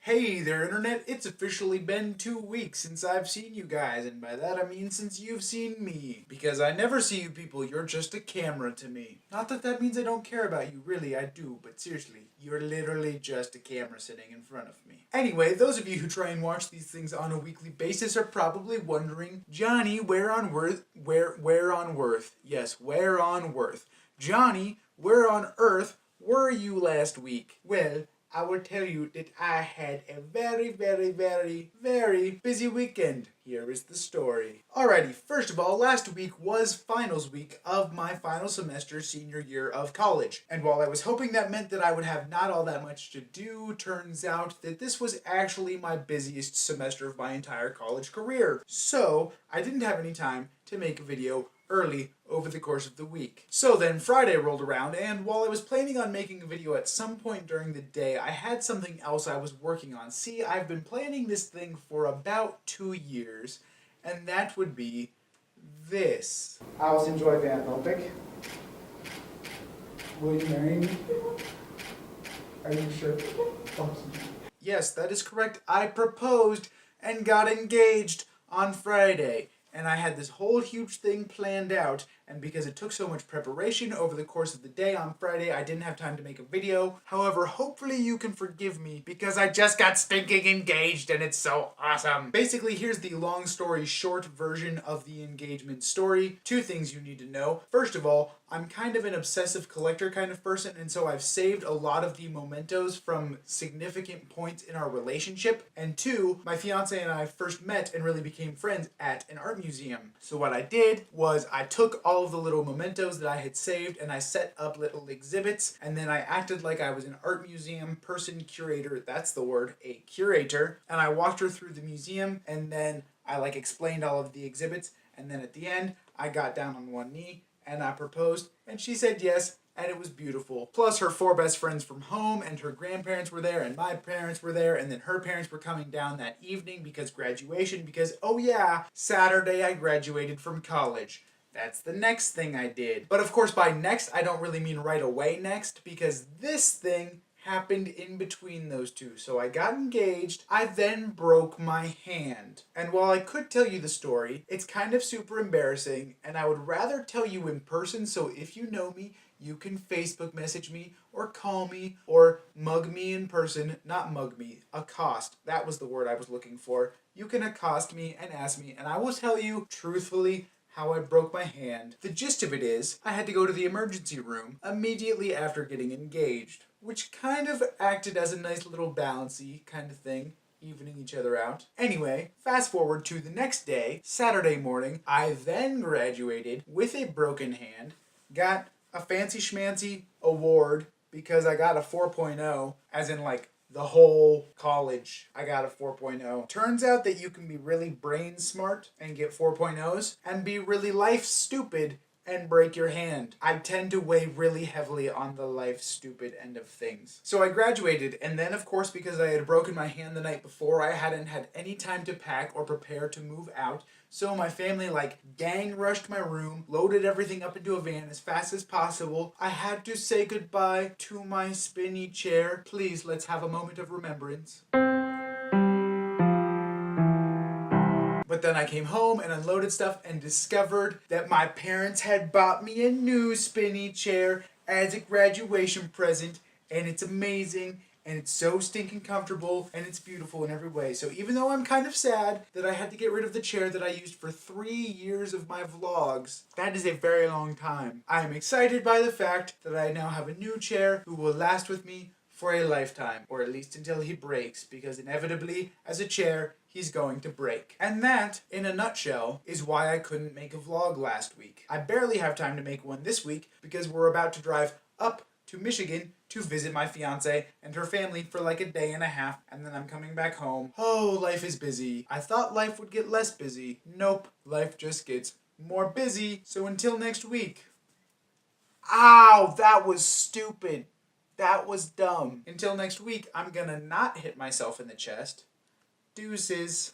Hey there, Internet. It's officially been 2 weeks since I've seen you guys, and by that I mean since you've seen me. Because I never see you people, you're just a camera to me. Not that that means I don't care about you, really, I do, but seriously, you're literally just a camera sitting in front of me. Anyway, those of you who try and watch these things on a weekly basis are probably wondering, Johnny, where on earth? Yes, where on earth? Johnny, where on earth were you last week? Well, I will tell you that I had a very busy weekend. Here is the story. Alrighty, first of all, last week was finals week of my final semester senior year of college. And while I was hoping that meant that I would have not all that much to do, turns out that this was actually my busiest semester of my entire college career. So, I didn't have any time to make a video early over the course of the week. So then Friday rolled around, and while I was planning on making a video at some point during the day, I had something else I was working on. See, I've been planning this thing for about 2 years, and that would be this. I always enjoy Van Lopik. Will you marry me? Are you sure? Yes, that is correct. I proposed and got engaged on Friday. And I had this whole huge thing planned out, and because it took so much preparation over the course of the day on Friday, I didn't have time to make a video. However, hopefully you can forgive me because I just got stinking engaged and it's so awesome. Basically, here's the long story short version of the engagement story. 2 things you need to know. First of all, I'm kind of an obsessive collector kind of person, and so I've saved a lot of the mementos from significant points in our relationship. And 2, my fiance and I first met and really became friends at an art museum. So what I did was I took all of the little mementos that I had saved and I set up little exhibits, and then I acted like I was an art museum person, curator, that's the word, a curator, and I walked her through the museum, and then I explained all of the exhibits, and then at the end I got down on one knee and I proposed, and she said yes, and it was beautiful. Plus her 4 best friends from home, and her grandparents were there, and my parents were there, and then her parents were coming down that evening because graduation, because oh yeah, Saturday I graduated from college. That's the next thing I did. But of course by next, I don't really mean right away next, because this thing happened in between those 2. So I got engaged, I then broke my hand. And while I could tell you the story, it's kind of super embarrassing, and I would rather tell you in person, so if you know me, you can Facebook message me, or call me, or mug me in person. Not mug me, accost. That was the word I was looking for. You can accost me and ask me, and I will tell you, truthfully, how I broke my hand. The gist of it is, I had to go to the emergency room immediately after getting engaged, which kind of acted as a nice little balancy kind of thing, evening each other out. Anyway, fast forward to the next day, Saturday morning, I then graduated with a broken hand, got a fancy schmancy award because I got a 4.0, as in the whole college, I got a 4.0. Turns out that you can be really brain smart and get 4.0s, and be really life stupid and break your hand. I tend to weigh really heavily on the life stupid end of things. So I graduated, and then of course because I had broken my hand the night before, I hadn't had any time to pack or prepare to move out. So my family gang rushed my room, loaded everything up into a van as fast as possible. I had to say goodbye to my spinny chair. Please, let's have a moment of remembrance. But then I came home and unloaded stuff and discovered that my parents had bought me a new spinny chair as a graduation present, and it's amazing. And it's so stinking comfortable, and it's beautiful in every way. So even though I'm kind of sad that I had to get rid of the chair that I used for 3 years of my vlogs, that is a very long time. I am excited by the fact that I now have a new chair who will last with me for a lifetime, or at least until he breaks, because inevitably, as a chair, he's going to break. And that, in a nutshell, is why I couldn't make a vlog last week. I barely have time to make one this week, because we're about to drive up to Michigan to visit my fiance and her family for a day and a half, and then I'm coming back home. Oh, life is busy. I thought life would get less busy. Nope, life just gets more busy. So until next week. Ow, that was stupid. That was dumb. Until next week, I'm gonna not hit myself in the chest. Deuces.